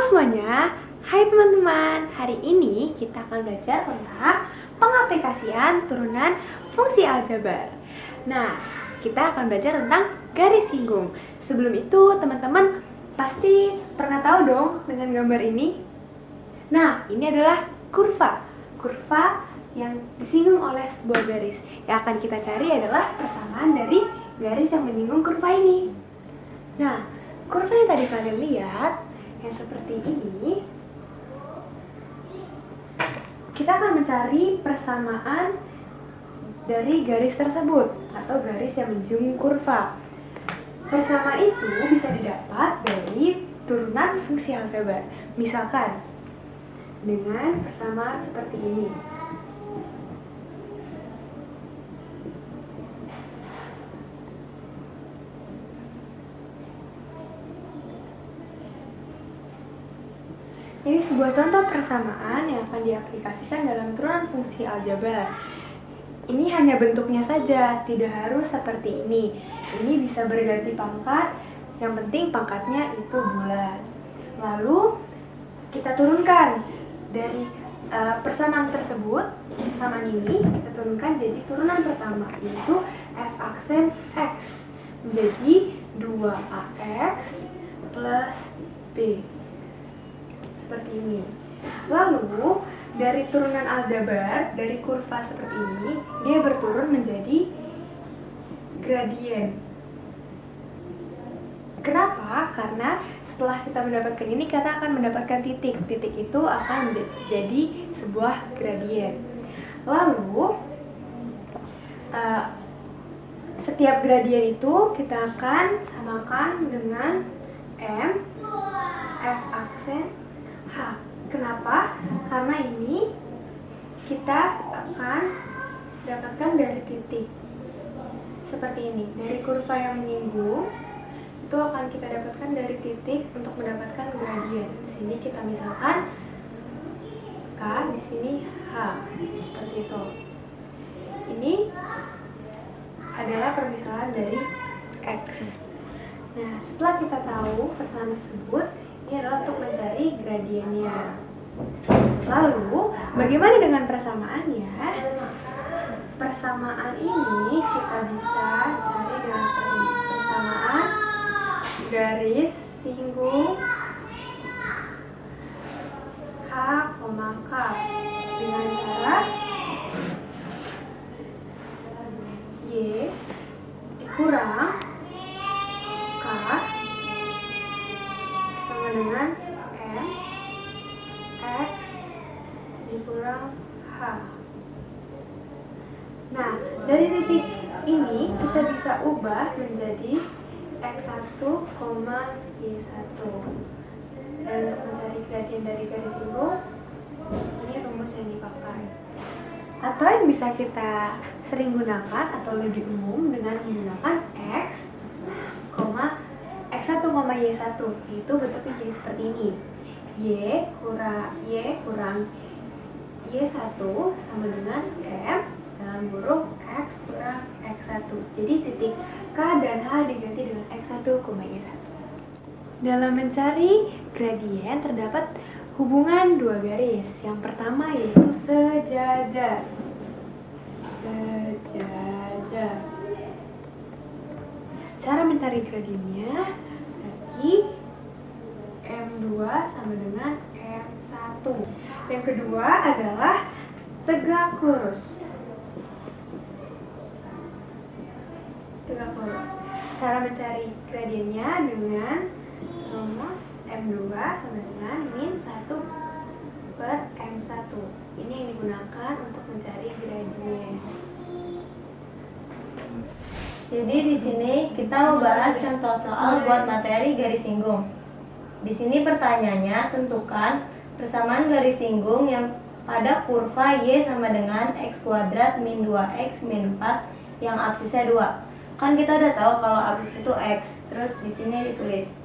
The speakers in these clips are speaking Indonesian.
semuanya, hai teman-teman. Hari ini kita akan belajar tentang pengaplikasian turunan fungsi aljabar. Nah, kita akan belajar tentang garis singgung. Sebelum itu, teman-teman pasti pernah tahu dong dengan gambar ini. Nah, ini adalah kurva. Kurva yang disinggung oleh sebuah garis. Yang akan kita cari adalah persamaan dari garis yang menyinggung kurva ini. Nah, kurva yang tadi kalian lihat yang seperti ini, kita akan mencari persamaan dari garis tersebut atau garis yang menjunjung kurva. Persamaan itu bisa didapat dari turunan fungsi aljabar. Misalkan dengan persamaan seperti ini. Ini sebuah contoh persamaan yang akan diaplikasikan dalam turunan fungsi aljabar. Ini hanya bentuknya saja, tidak harus seperti ini. Ini bisa berganti pangkat, yang penting pangkatnya itu bulat. Lalu kita turunkan dari persamaan tersebut, persamaan ini kita turunkan jadi turunan pertama, yaitu f aksen x menjadi 2ax plus b. Seperti ini. Lalu dari turunan aljabar, dari kurva seperti ini, dia berturun menjadi gradien. Kenapa? Karena setelah kita mendapatkan ini, kita akan mendapatkan titik. Titik itu akan jadi sebuah gradien. Lalu setiap gradien itu kita akan samakan dengan m f aksen h. Kenapa? Karena ini kita akan dapatkan dari titik seperti ini. Dari kurva yang menyinggung itu akan kita dapatkan dari titik untuk mendapatkan gradien. Di sini kita misalkan k, di sini h, seperti itu. Ini adalah permisalan dari x. Nah, setelah kita tahu persamaan tersebut, ini adalah untuk mencari gradiennya. Lalu, bagaimana dengan persamaannya? Persamaan ini kita bisa cari dengan seperti ini. Persamaan garis singgung H, K dengan cara Y dikurang K sama dengan M X dikurang H. Nah, dari titik ini kita bisa ubah menjadi X1, Y1. Dan untuk mencari gradien dari garis singgung, ini rumus yang dipakai. Atau yang bisa kita sering gunakan atau lebih umum dengan menggunakan X, X1, Y1, itu bentuknya jadi seperti ini. Y kurang Y1 sama dengan M dalam kurung X kurang X1. Jadi titik K dan H diganti dengan X1, Y1. Dalam mencari gradien terdapat hubungan dua garis. Yang pertama yaitu sejajar. Sejajar. Cara mencari gradiennya berarti M2 sama dengan M1. Yang kedua adalah tegak lurus. Tegak lurus. Cara mencari gradiennya dengan rumus M2 sama dengan min 1 per M1. Ini yang digunakan untuk mencari gradien. Jadi di sini kita mau bahas contoh soal buat materi garis singgung. Di sini pertanyaannya, tentukan persamaan garis singgung yang pada kurva Y sama dengan X kuadrat min 2X min 4 yang aksisnya 2. Kan kita udah tahu kalau aksis itu X. Terus di sini ditulis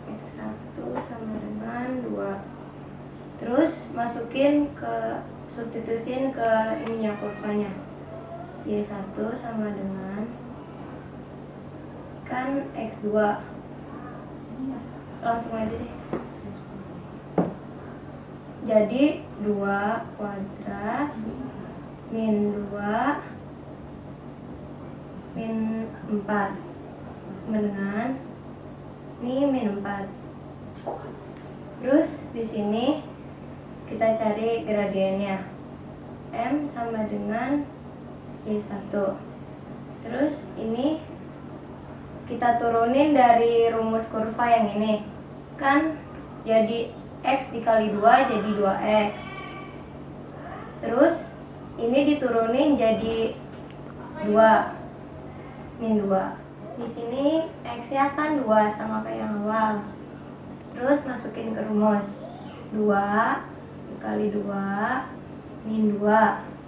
X1 sama dengan 2. Terus masukin ke substitusin ke ininya kurvanya. Y1 sama dengan kan X2. Langsung aja deh. Jadi 2 kuadrat min 2 min 4 dengan ini min 4. Terus di sini kita cari gradiennya. M sama dengan Y1. Terus ini kita turunin dari rumus kurva yang ini. Kan jadi X dikali 2 jadi 2X. Terus ini diturunin jadi 2 min 2. Di sini X-nya kan 2 sama kayak yang awal. Terus masukin ke rumus 2 dikali 2 min 2.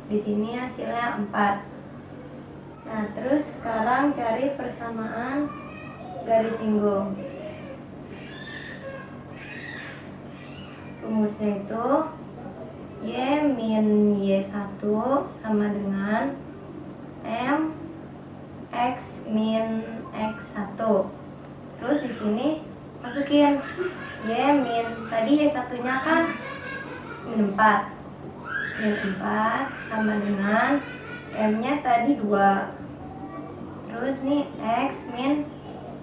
Di sini hasilnya 4. Nah, terus sekarang cari persamaan garis singgung. Rumusnya itu Y min Y1 sama dengan M X min X1. Terus di sini masukin Y min, tadi Y1-nya kan min 4. Min 4 sama dengan M-nya tadi 2. Terus nih X min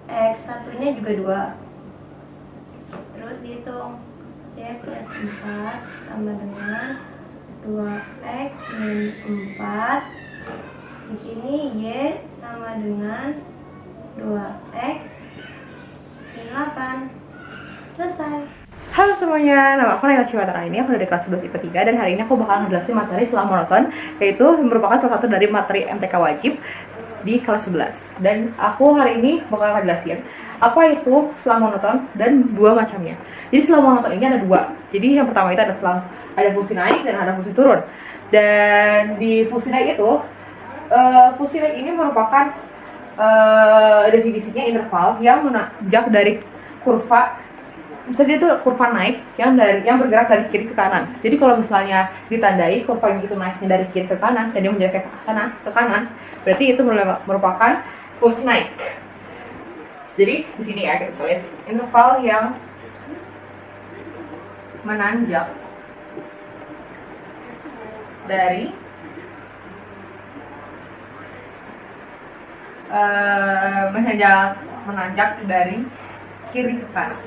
X1-nya juga 2. Terus dihitung Y plus 4 sama dengan 2X min 4. Di sini Y sama dengan 2X min 8. Selesai. Halo semuanya, nama aku Naila Ciwatara. Ini aku dari kelas 11 IPA 3 dan hari ini aku bakal ngejelasin materi setelah monoton, yaitu merupakan salah satu dari materi MTK wajib di kelas 11. Dan aku hari ini bakal ngejelasin apa itu setelah monoton dan dua macamnya. Jadi setelah monoton ini ada dua. Jadi yang pertama itu ada fungsi naik dan ada fungsi turun. Dan di fungsi naik itu fungsi naik ini merupakan definisinya interval yang menanjak dari kurva. Misalnya itu kurva naik yang bergerak dari kiri ke kanan. Jadi kalau misalnya ditandai kurvanya itu naiknya dari kiri ke kanan dan dia menjadi ke kanan, berarti itu merupakan fungsi naik. Jadi di sini ya kita tulis interval yang menanjak dari menanjak dari kiri ke kanan.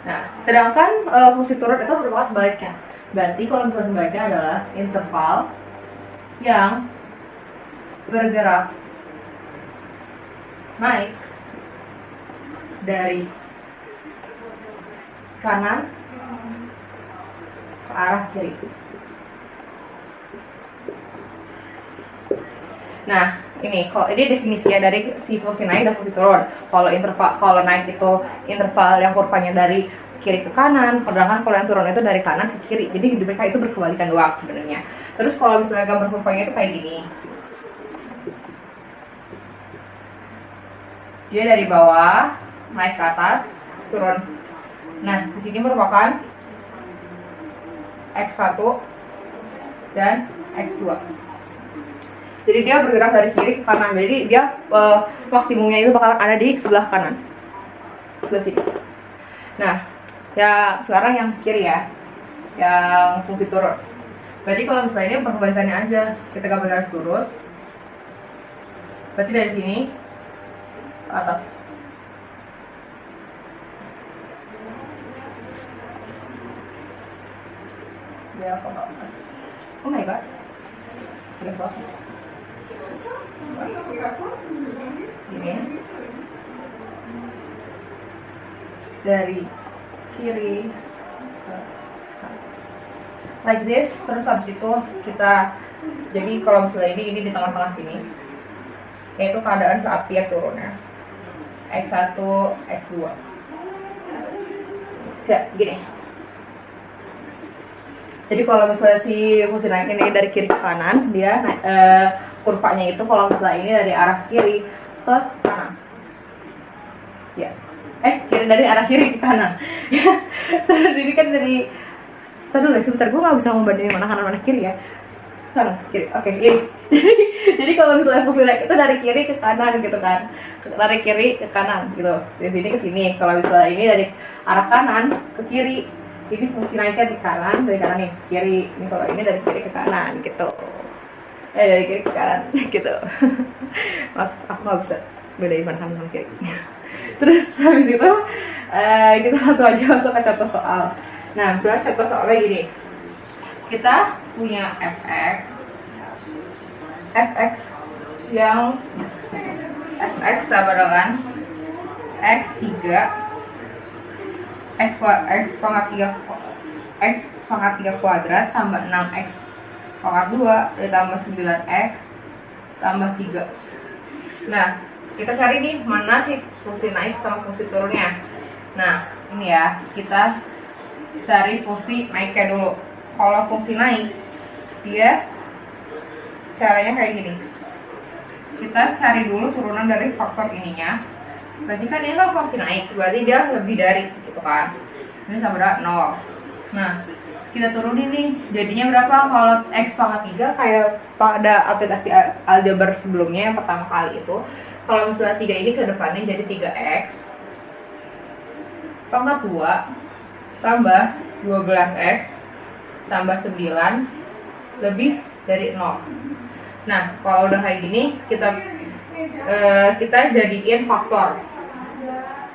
Nah, sedangkan fungsi turun itu merupakan sebaliknya. Berarti kalau misalnya sebaliknya adalah interval yang bergerak naik dari kanan ke arah kiri. Nah, ini definisinya dari si fungsi naik dan fungsi turun. Kalau naik itu interval yang kurvanya dari kiri ke kanan, sedangkan kalau yang turun itu dari kanan ke kiri. Jadi mereka itu berkebalikan doang sebenarnya. Terus kalau misalnya gambar kurvanya itu kayak gini. Dia dari bawah naik ke atas, turun. Nah, di sini merupakan X1 dan X2. Jadi dia bergerak dari kiri ke kanan. Jadi dia maksimumnya itu bakal ada di sebelah kanan, sebelah sini. Nah, ya sekarang yang kiri ya, yang fungsi turun. Berarti kalau misalnya ini perbandingannya aja, kita gambar garis lurus. Berarti dari sini ke atas. Dia ke atas. Oh my god. Udah banget. Ini dari kiri like this, terus habis itu kita jadi kalau misalnya ini di tengah-tengah sini, yaitu keadaan keapian turunnya X1, X2 ya gini. Jadi kalau misalnya si fungsi naik ini dari kiri ke kanan, dia kurvanya itu kalau misalnya ini dari arah kiri ke kanan. Ya. Dari arah kiri ke kanan. Jadi kan dari sebentar gue nggak bisa membandingin mana kanan mana kiri ya. Sana, kiri. Oke, kiri. Jadi kalau misalnya fungsi naik itu dari kiri ke kanan gitu kan. Dari kiri ke kanan gitu. Dari sini ke sini. Kalau misalnya ini dari arah kanan ke kiri. Ini fungsi naiknya di kanan, dari kanan nih kiri. Ini kalau ini dari kiri ke kanan gitu. Dari kiri ke kanan gitu. Maaf, aku nggak bisa bedain mana kanan sama kiri. Terus habis itu kita langsung aja masuk ke contoh soal. Nah, misalnya contoh soalnya gini. Kita punya fx yang fx sama dengan x3 x pangkat 3 kuadrat tambah 6x pangkat 2 ditambah 9x tambah 3. Nah, kita cari nih mana sih fungsi naik sama fungsi turunnya. Nah, ini ya, kita cari fungsi naiknya dulu. Kalau fungsi naik, dia caranya kayak gini. Kita cari dulu turunan dari faktor ininya. Berarti kan ini kan fungsi naik, berarti dia lebih dari gitu kan. Ini sama dengan 0. Nah, kita turunin nih, jadinya berapa? Kalau x pangkat 3 kayak pada aplikasi aljabar sebelumnya yang pertama kali itu, kalau misalnya 3 ini ke depannya jadi 3x pangkat 2 tambah 12x tambah 9 lebih dari 0. Nah, kalau udah kayak gini, kita jadiin faktor.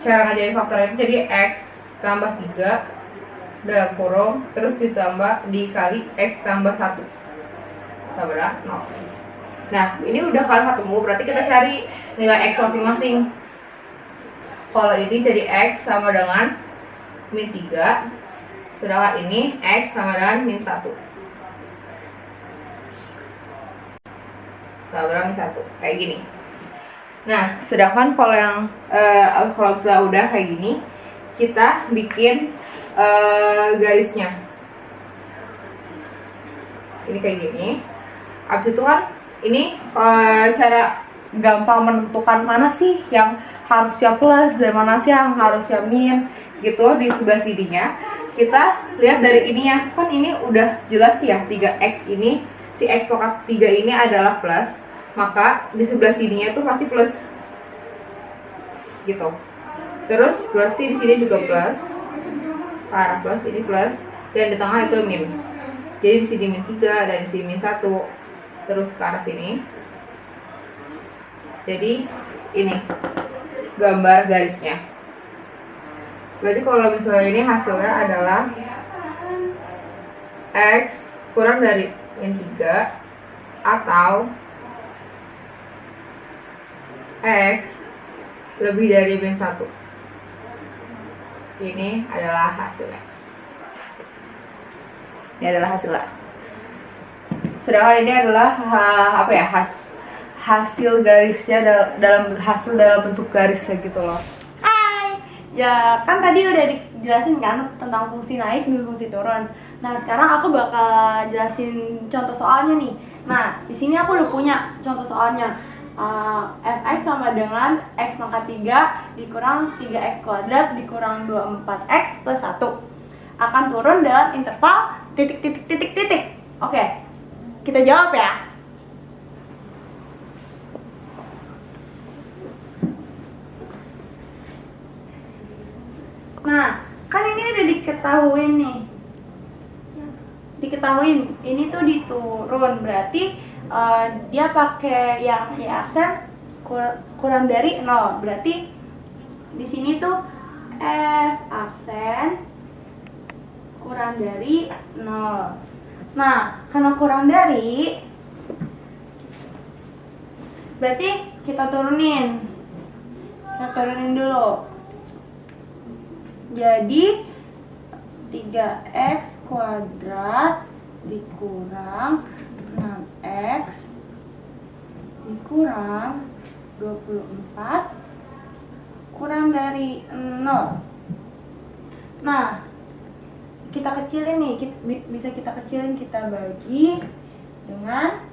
Cara ngajarin faktor itu jadi x tambah 3 dalam kurung terus ditambah dikali x tambah 1 sama dengan 0. Nah, ini udah kalian ketemu, berarti kita cari nilai x masing-masing. Kalau ini jadi x sama dengan min 3, sedangkan ini x sama dengan min 1 sama dengan min 1, kayak gini. Nah, sedangkan kalau yang kalau sudah udah kayak gini, kita bikin garisnya ini kayak gini. Abis itu kan ini cara gampang menentukan mana sih yang harusnya plus dan mana sih yang harusnya min gitu. Di sebelah sininya kita lihat dari ininya, kan ini udah jelas ya 3x ini, si x pangkat 3 ini adalah plus, maka di sebelah sininya tuh pasti plus gitu. Terus berarti di sini juga plus, ke arah plus, ini plus, dan di tengah itu min. Jadi di sini min 3 dan di sini min 1, terus ke arah sini. Jadi ini gambar garisnya. Berarti kalau misalnya ini hasilnya adalah x kurang dari min 3 atau x lebih dari min 1. Ini adalah hasilnya. Ini adalah hasilnya. Sedangkan ini adalah apa ya, hasil garisnya dalam bentuk garisnya gitu loh. Ya kan tadi udah dijelasin kan tentang fungsi naik dan fungsi turun. Nah, sekarang aku bakal jelasin contoh soalnya nih. Nah, di sini aku udah punya contoh soalnya. Fx sama dengan x pangkat 3 dikurang 3x kuadrat dikurang 24x plus 1 akan turun dalam interval titik. Oke, kita jawab ya. Nah, kan ini udah diketahuin ini tuh diturun, berarti dia pakai yang y-aksen kurang dari 0. Berarti di sini tuh f-aksen kurang dari 0. Nah, karena kurang dari, berarti kita turunin dulu. Jadi 3x kuadrat dikurang 6x dikurang 24 kurang dari 0. Nah, kita kecilin nih, bisa kita kecilin, kita bagi dengan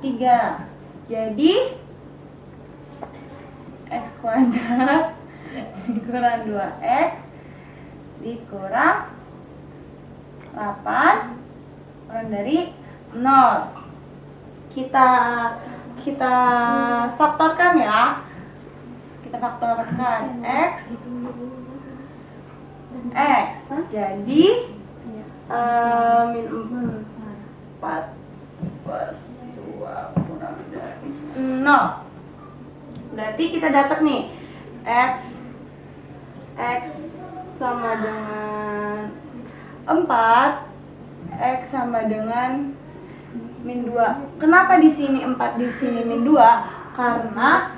3. Jadi x kuadrat dikurang 2x dikurang 8 kurang dari 0. kita kita faktorkan ya. Kita faktorkan X jadi min 4 plus 2 kurang dari 0. Berarti kita dapat nih X sama dengan 4, X sama dengan min 2. Kenapa di sini 4, di sini min 2? Karena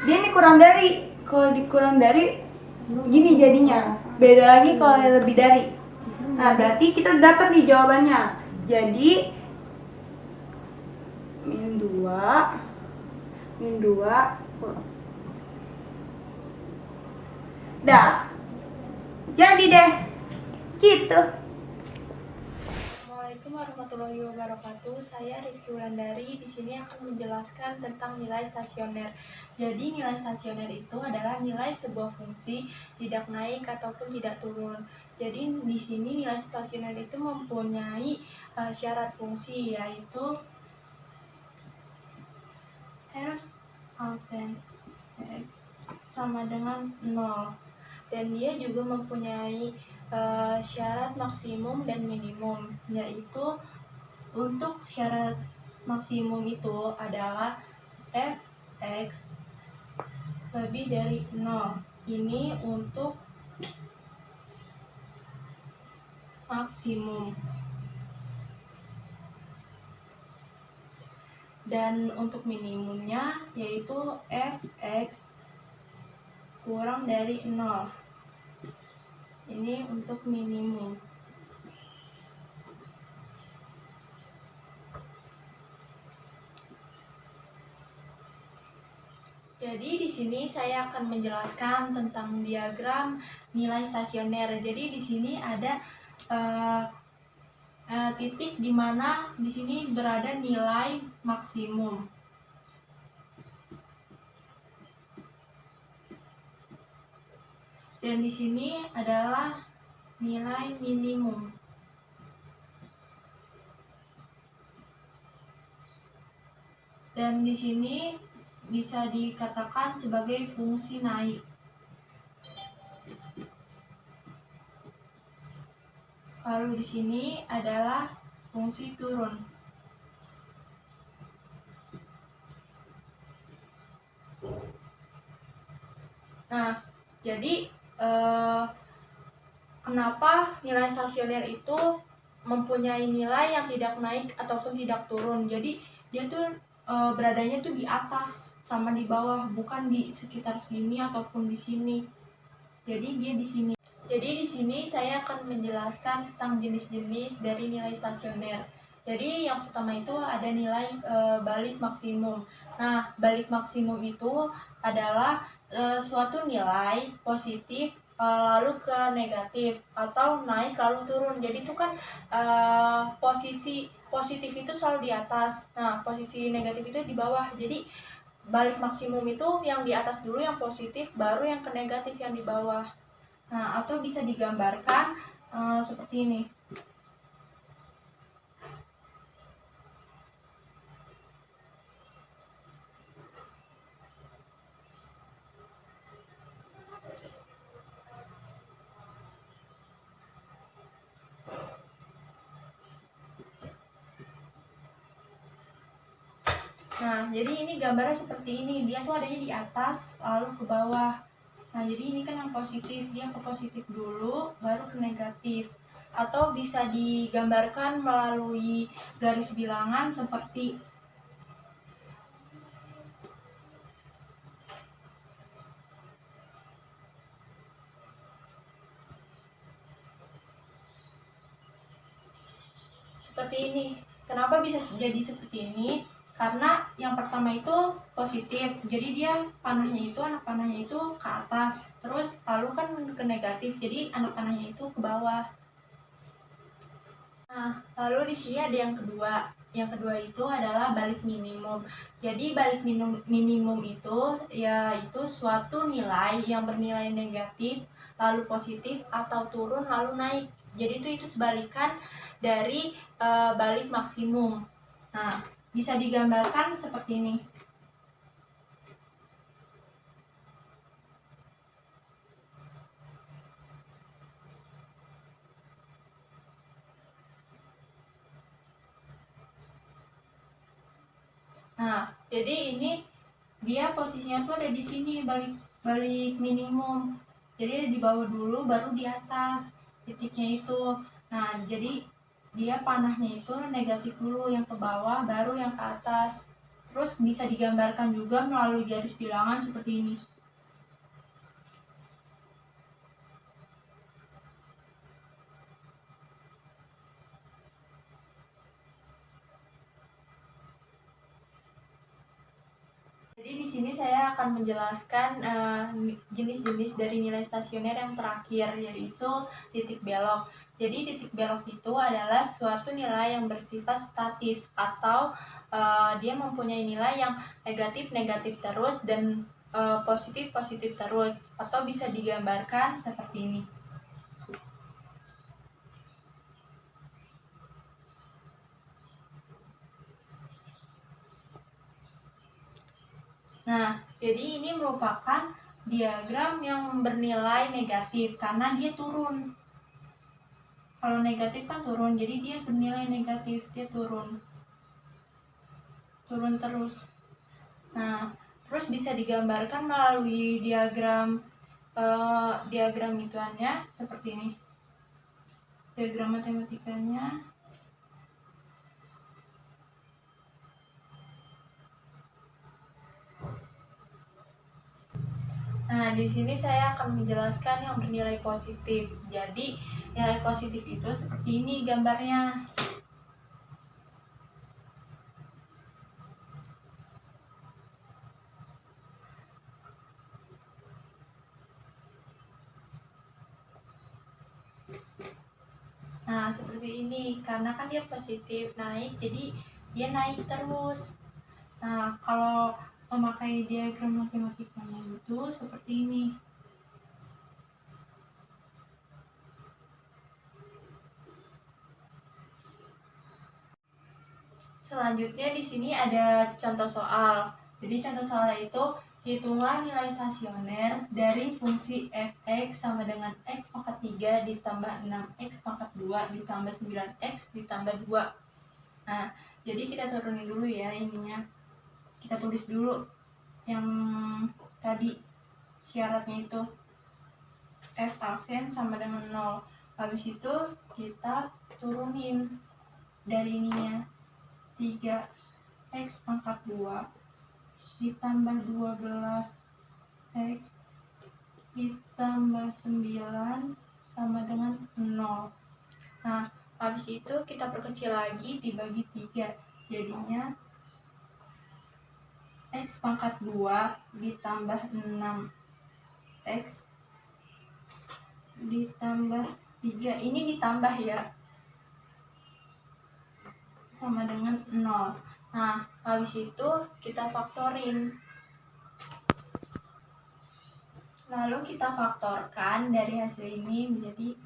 dia ini kurang dari. Kalau dikurang dari gini jadinya. Beda lagi kalau lebih dari. Nah, berarti kita dapat nih jawabannya. Jadi min 2 dah. Jadi deh. Gitu. Assalamualaikum warahmatullahi wabarakatuh. Saya Rizky Wulandari. Di sini akan menjelaskan tentang nilai stasioner. Jadi nilai stasioner itu adalah nilai sebuah fungsi tidak naik ataupun tidak turun. Jadi di sini nilai stasioner itu mempunyai syarat fungsi, yaitu f absen x sama dengan 0. Dan dia juga mempunyai syarat maksimum dan minimum, yaitu untuk syarat maksimum itu adalah fx lebih dari 0. Ini untuk maksimum. Dan untuk minimumnya yaitu fx kurang dari 0. Ini untuk minimum. Jadi di sini saya akan menjelaskan tentang diagram nilai stasioner. Jadi di sini ada titik di mana di sini berada nilai maksimum. Dan di sini adalah nilai minimum. Dan di sini bisa dikatakan sebagai fungsi naik. Lalu di sini adalah fungsi turun. Nah, jadi kenapa nilai stasioner itu mempunyai nilai yang tidak naik ataupun tidak turun? Jadi dia tuh beradanya tuh di atas sama di bawah, bukan di sekitar sini ataupun di sini. Jadi dia di sini. Jadi di sini saya akan menjelaskan tentang jenis-jenis dari nilai stasioner. Jadi yang pertama itu ada nilai balik maksimum. Nah, balik maksimum itu adalah suatu nilai positif lalu ke negatif atau naik lalu turun. Jadi itu kan posisi positif itu selalu di atas. Nah, posisi negatif itu di bawah. Jadi balik maksimum itu yang di atas dulu yang positif, baru yang ke negatif yang di bawah. Nah, atau bisa digambarkan seperti ini. Nah, jadi ini gambarnya seperti ini. Dia tuh adanya di atas, lalu ke bawah. Nah, jadi ini kan yang positif. Dia ke positif dulu, baru ke negatif. Atau bisa digambarkan melalui garis bilangan seperti ini. Kenapa bisa jadi seperti ini? Karena yang pertama itu positif, jadi dia panahnya itu, anak panahnya itu ke atas, terus lalu kan ke negatif, jadi anak panahnya itu ke bawah. Nah, lalu di sini ada yang kedua. Yang kedua itu adalah balik minimum. Jadi balik minimum itu yaitu suatu nilai yang bernilai negatif, lalu positif atau turun lalu naik. Jadi itu sebalikan dari balik maksimum. Nah, bisa digambarkan seperti ini. Nah, jadi ini dia posisinya tuh ada di sini, balik minimum. Jadi ada di bawah dulu, baru di atas titiknya itu. Nah, jadi dia panahnya itu negatif dulu, yang ke bawah, baru yang ke atas. Terus bisa digambarkan juga melalui garis bilangan seperti ini. Jadi di sini saya akan menjelaskan jenis-jenis dari nilai stasioner yang terakhir, yaitu titik belok. Jadi titik belok itu adalah suatu nilai yang bersifat statis atau dia mempunyai nilai yang negatif-negatif terus dan positif-positif terus, atau bisa digambarkan seperti ini. Nah, jadi ini merupakan diagram yang bernilai negatif karena dia turun. Kalau negatif kan turun, jadi dia bernilai negatif, dia turun. Turun terus. Nah, terus bisa digambarkan melalui diagram ituannya seperti ini. Diagram matematikanya. Nah, di sini saya akan menjelaskan yang bernilai positif. Jadi, nilai positif itu seperti ini gambarnya. Nah, seperti ini. Karena kan dia positif, naik, jadi dia naik terus. Nah, kalau memakai diagram matematikanya itu seperti ini. Selanjutnya di sini ada contoh soal. Jadi contoh soal itu, hitunglah nilai stasioner dari fungsi f(x) sama dengan x pangkat 3 ditambah 6x pangkat 2 ditambah 9x ditambah 2. Nah, jadi kita turunin dulu ya ininya. Kita tulis dulu yang tadi syaratnya itu. F aksen sama dengan 0. Habis itu kita turunin dari ininya. 3x pangkat 2 ditambah 12x ditambah 9 sama dengan 0. Nah, habis itu kita perkecil lagi dibagi 3. Jadinya x pangkat 2 ditambah 6x ditambah 3. Ini ditambah ya. Sama dengan 0. Nah, habis itu kita faktorin. Lalu kita faktorkan dari hasil ini menjadi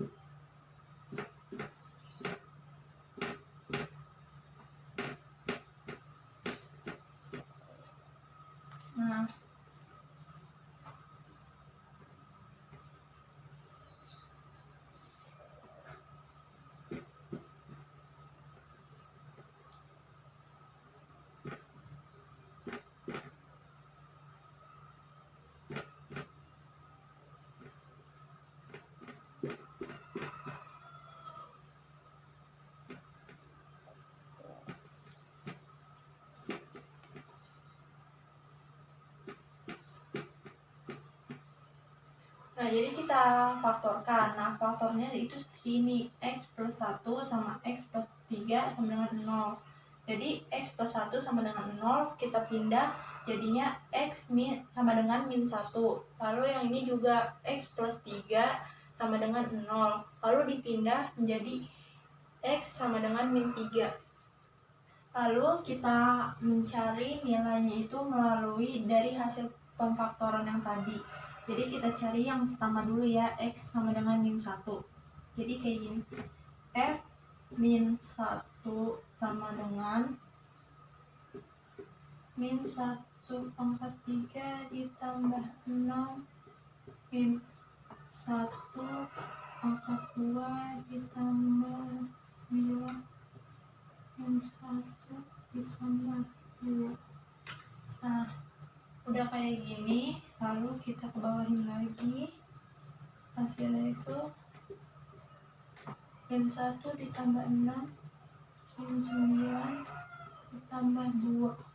Nah, jadi kita faktorkan. Nah, faktornya itu seperti ini. X plus 1 sama X plus 3 sama dengan 0. Jadi, X plus 1 sama dengan 0, kita pindah, jadinya X sama dengan min 1. Lalu yang ini juga X plus 3 sama dengan 0. Lalu dipindah menjadi X sama dengan min 3. Lalu kita mencari nilainya itu melalui dari hasil pemfaktoran yang tadi. Jadi kita cari yang pertama dulu ya, X sama dengan min 1. Jadi kayak gini. F min 1 sama dengan min 1 pangkat 3 ditambah 0 min 1 pangkat 2 ditambah 9 min 1 ditambah 2. Nah, udah kayak gini, lalu kita ke bawahin lagi. Hasilnya itu min 1 ditambah 6 min 9 ditambah 2.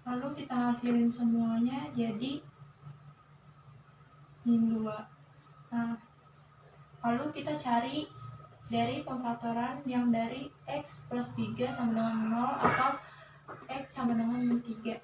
Lalu kita hasilin semuanya jadi min 2. Nah, lalu kita cari dari pemfaktoran yang dari X plus 3 sama dengan 0 atau X sama dengan min 3.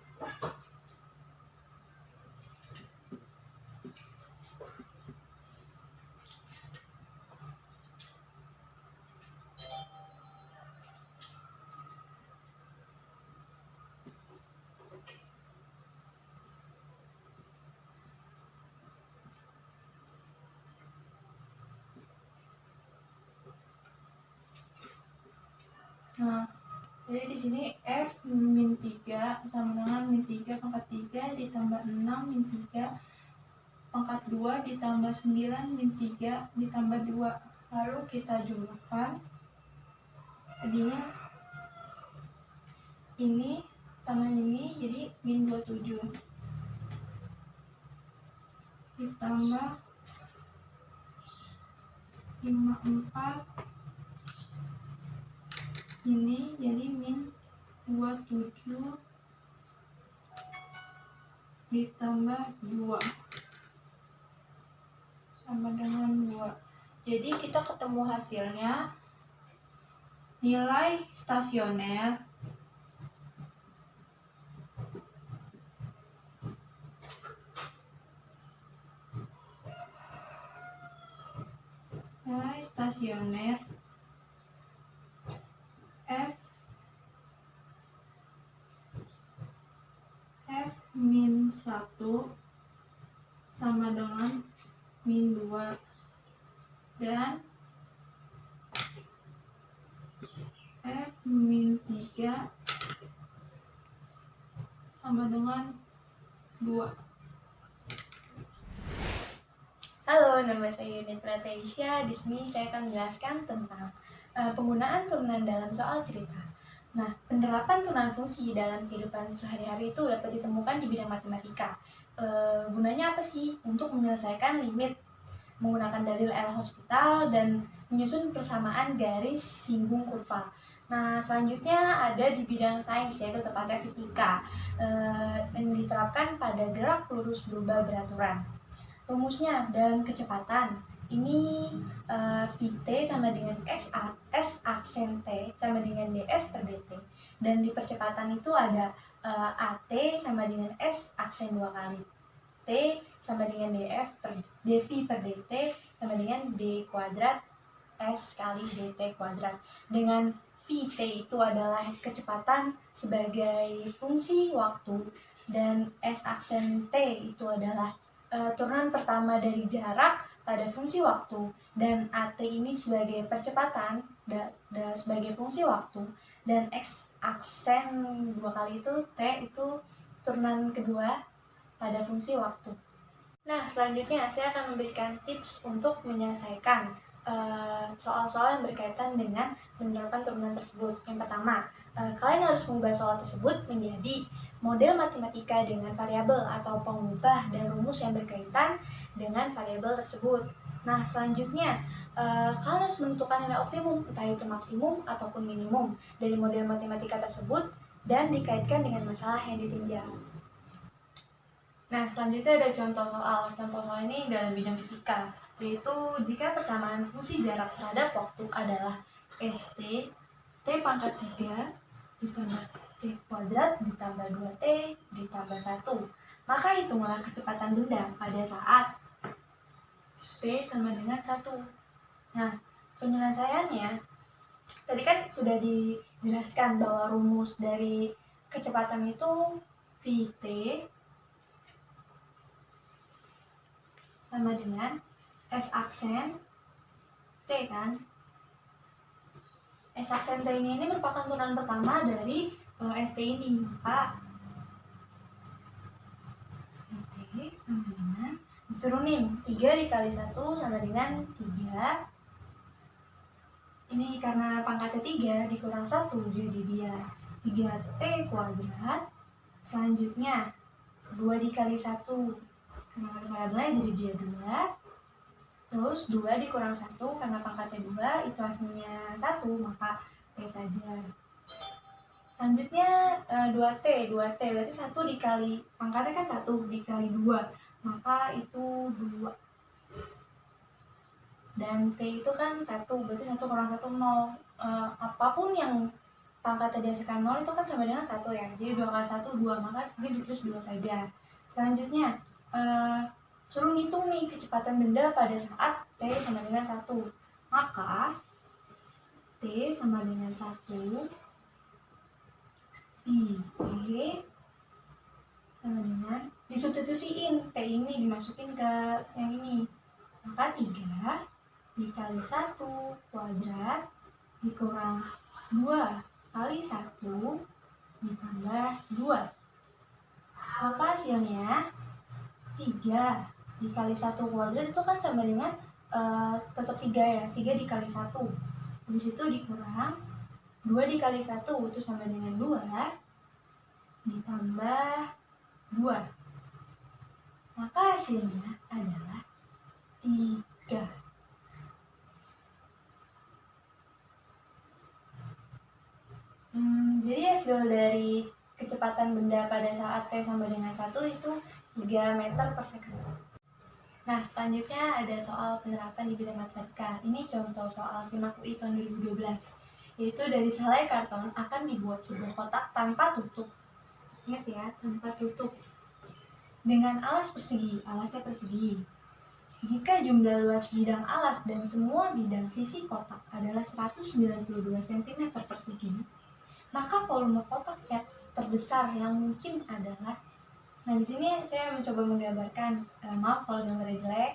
Nah, jadi di sini F min 3 sama dengan min 3 pangkat 3 ditambah 6 min 3 pangkat 2 ditambah 9 min 3 ditambah 2. Lalu kita jumlahkan. Jadinya ini tambah ini jadi min 27 ditambah 54 ini jadi min 27 ditambah 2 sama dengan 2. Jadi kita ketemu hasilnya nilai stasioner F min 1 sama dengan min 2 dan F min 3 sama dengan 2. Halo, nama saya Yuni Prateisha. Di sini saya akan menjelaskan tentang penggunaan turunan dalam soal cerita. Nah, penerapan turunan fungsi dalam kehidupan sehari-hari itu dapat ditemukan di bidang matematika. Gunanya apa sih? Untuk menyelesaikan limit menggunakan dalil L'Hospital dan menyusun persamaan garis singgung kurva. Nah, selanjutnya ada di bidang sains, yaitu tepatnya fisika, yang diterapkan pada gerak lurus berubah beraturan. Rumusnya dalam kecepatan ini Vt sama dengan S aksen T sama dengan ds per dt, dan di percepatan itu ada At sama dengan S aksen 2 kali T sama dengan dv per dt sama dengan d kuadrat S kali dt kuadrat, dengan Vt itu adalah kecepatan sebagai fungsi waktu dan S aksen T itu adalah turunan pertama dari jarak pada fungsi waktu, dan At ini sebagai percepatan sebagai fungsi waktu, dan X aksen 2 kali itu T itu turunan kedua pada fungsi waktu. Nah, selanjutnya saya akan memberikan tips untuk menyelesaikan soal-soal yang berkaitan dengan menerapkan turunan tersebut. Yang pertama, kalian harus mengubah soal tersebut menjadi model matematika dengan variabel atau pengubah dan rumus yang berkaitan dengan variabel tersebut. Nah, selanjutnya kalian harus menentukan nilai optimum, entah itu maksimum ataupun minimum dari model matematika tersebut dan dikaitkan dengan masalah yang ditinjau. Nah, selanjutnya ada contoh soal. Contoh soal ini dalam bidang fisika, yaitu jika persamaan fungsi jarak terhadap waktu adalah St, T pangkat 3 ditambah T kuadrat ditambah 2T ditambah 1, maka hitunglah kecepatan benda pada saat T sama dengan 1. Nah, penyelesaiannya tadi kan sudah dijelaskan bahwa rumus dari kecepatan itu Vt sama dengan S aksen T kan. S aksen T ini merupakan turunan pertama dari ST ini, maka ST sama dengan diturunin 3 dikali 1 sama dengan 3. Ini karena pangkatnya 3 dikurang 1 jadi dia 3t kuadrat. Selanjutnya 2 dikali 1 karena ada variabelnya jadi dia 2. Terus 2 dikurang 1 karena pangkatnya 2 itu hasilnya 1, maka t saja. Selanjutnya 2t berarti 1 dikali pangkatnya kan 1 dikali 2, maka itu 2. Dan t itu kan 1, berarti 1 kurang 1 0. Apapun yang pangkatnya dihasilkan 0 itu kan sama dengan 1 ya. Jadi 2 kali 1 2, maka ini ditulis 2 saja. Selanjutnya suruh ngitung nih kecepatan benda pada saat t sama dengan 1. Maka t sama dengan 1 T sama dengan disubstitusiin t ini dimasukin ke yang ini, maka 3 dikali 1 kuadrat dikurang 2 kali 1 ditambah 2, maka hasilnya 3 dikali 1 kuadrat itu kan sama dengan tetap 3 ya, 3 dikali 1, habis itu dikurang 2 dikali 1 itu sama dengan 2 ditambah 2, maka hasilnya adalah 3. Jadi hasil dari kecepatan benda pada saat T sama dengan 1 itu 3 meter per second. Nah, selanjutnya ada soal penerapan di bidang matematika. Ini contoh soal SIMAK UI tahun 2012. Yaitu dari sehelai karton akan dibuat sebuah kotak tanpa tutup. Ingat ya, tanpa tutup. Dengan alas persegi, alasnya persegi. Jika jumlah luas bidang alas dan semua bidang sisi kotak adalah 192 cm persegi, maka volume kotak yang terbesar yang mungkin adalah. Nah, di sini saya mencoba menggambarkan, maaf kalau gambarnya jelek.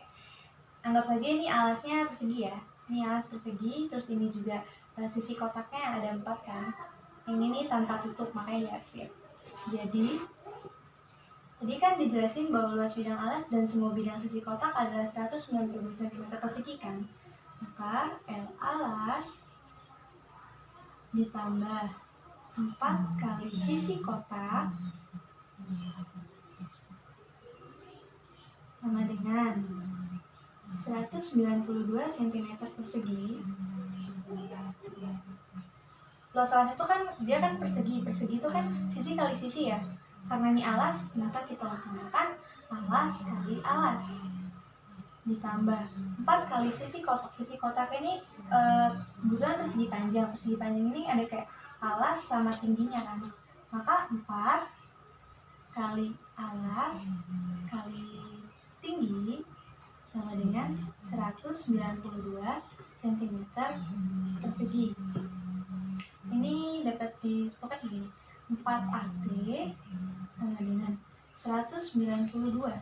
Anggap saja ini alasnya persegi ya. Ini alas persegi, terus ini juga sisi kotaknya ada 4 kan. Yang ini tanpa tutup, makanya diarsip. Jadi, tadi kan dijelasin bahwa luas bidang alas dan semua bidang sisi kotak adalah 192 cm persegi kan. Maka L alas ditambah 4 kali sisi kotak sama dengan 192 cm persegi. Luas alas itu kan dia kan persegi itu kan sisi kali sisi ya. Karena ini alas, maka kita lakukan alas kali alas ditambah 4 kali sisi kotak. Sisi kotak ini kebetulan persegi panjang. Persegi panjang ini ada kayak alas sama tingginya kan. Maka 4 kali alas kali tinggi sama dengan 192 cm persegi. Ini dapat disepakati begini, 4AT sama dengan 192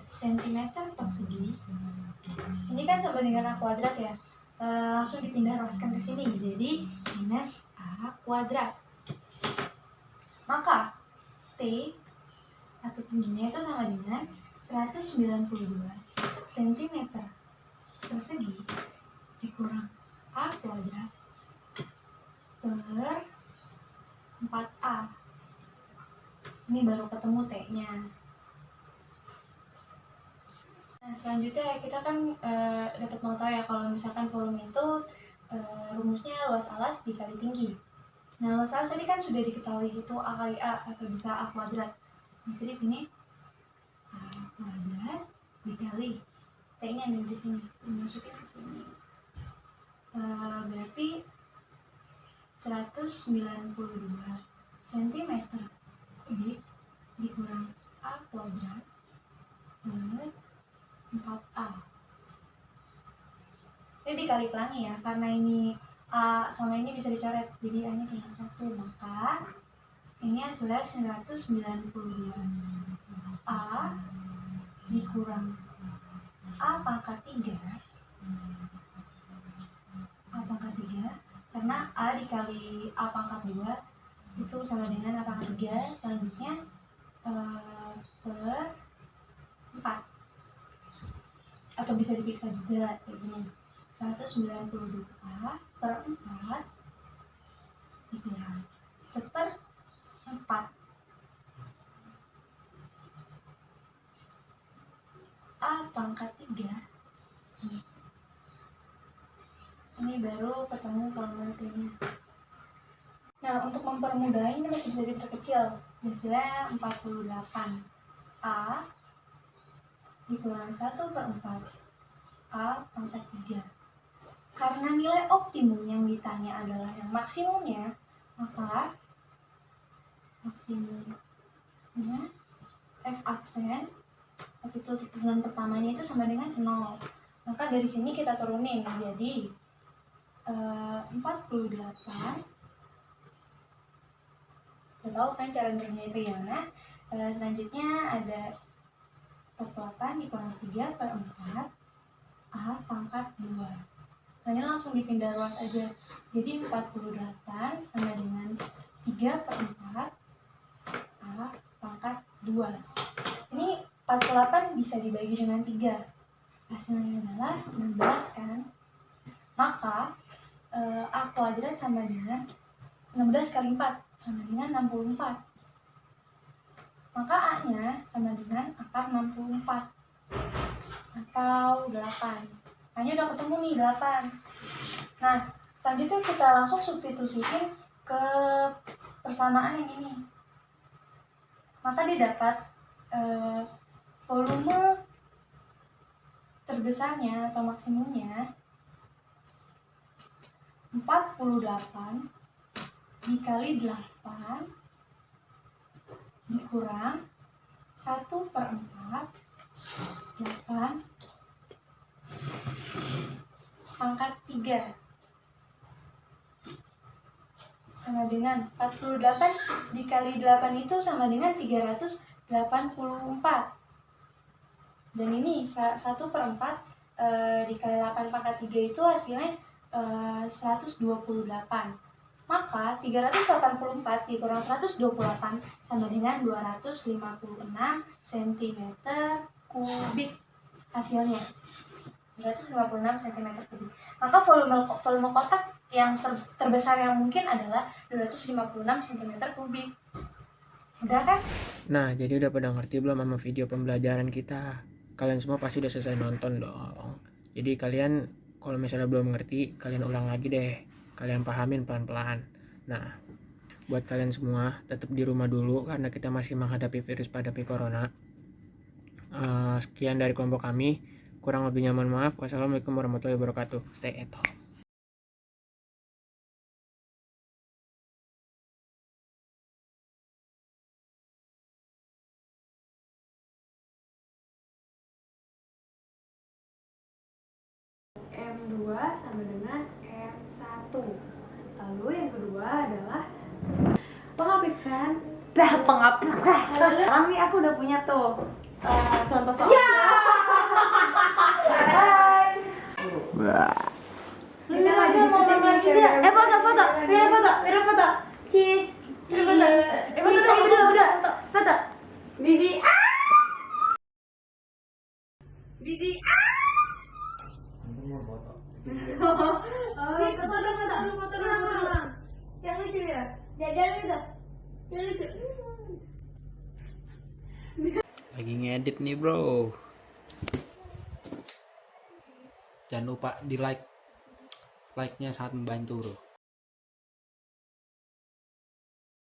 cm persegi. Ini kan sama dengan A kuadrat ya. Langsung dipindah ruaskan ke sini, jadi minus A kuadrat. Maka T atau tingginya itu sama dengan 192 cm persegi dikurang A kuadrat per 4A. Ini baru ketemu T-nya. Nah, selanjutnya kita kan dapat mau tahu ya kalau misalkan volume itu rumusnya luas alas dikali tinggi. Nah, luas alas tadi kan sudah diketahui itu A kali A atau bisa A kuadrat. Nah, jadi sini A kuadrat dikali T-nya nih di sini, dimasukin ke sini. Berarti 192 cm kubik dikurang A kuadrat per 4A. Ini dikali pelangi ya, karena ini A sama ini bisa dicoret, jadi A nya tinggal 1, maka ini hasilnya 192 A dikurang A pangkat 3 karena A dikali A pangkat 2 itu sama dengan pangkat 3. Selanjutnya per 4, atau bisa dipisah juga kayak gini, 192 per 4 dikurang 1/4 A pangkat 3. Ini baru ketemu formulanya. Nah, untuk mempermudah ini masih bisa diperkecil. Hasilnya 48 A dikurang 1/4 A pangkat 3. Karena nilai optimum yang ditanya adalah yang maksimumnya, maka maksimumnya F aksen waktu itu turunan pertamanya itu sama dengan 0. Maka dari sini kita turunin jadi 48. Udah tahu kan cara nurunnya itu ya. Nah, selanjutnya ada 48 dikurang 3/4 A pangkat 2. Nah, ini langsung dipindah ruas aja. Jadi 48 sama dengan 3/4 A pangkat 2. Ini 48 bisa dibagi dengan 3. Hasilnya adalah 16 kan. Maka A kuadrat sama dengan 16 kali 4 sama dengan 64. Maka A-nya sama dengan akar 64 atau 8. A-nya udah ketemu nih 8. Nah, selanjutnya kita langsung substitusikan ke persamaan yang ini. Maka didapat volume terbesarnya atau maksimumnya 48 dikali 8 dikurang 1/4 8 pangkat 3 sama dengan 48 dikali 8 itu sama dengan 384. Dan ini 1/4 dikali 8 pangkat 3 itu hasilnya 128. Maka 384 dikurang 128 sama dengan 256 cm kubik hasilnya. 256 cm kubik. Maka volume kotak yang terbesar yang mungkin adalah 256 cm kubik. Udah kan? Nah, jadi udah pada ngerti belum sama video pembelajaran kita? Kalian semua pasti udah selesai nonton dong. Jadi kalian kalau misalnya belum ngerti, kalian ulang lagi deh. Kalian pahamin pelan-pelan. Nah, buat kalian semua tetap di rumah dulu karena kita masih menghadapi virus pandemi corona. Sekian dari kelompok kami. Kurang lebihnya mohon maaf. Wassalamualaikum warahmatullahi wabarakatuh. Stay at home. M2 sama dengan M1. Lalu yang kedua adalah pengaplikasian. Sekarang nih aku udah punya tuh contoh soal. Kita lagi foto. Foto. Cheese. Foto udah. Foto. Didi. Foto. Yang lucu ya. Jangan gitu. Yang lucu. Lagi ngedit nih bro. Jangan lupa di like nya sangat membantu bro.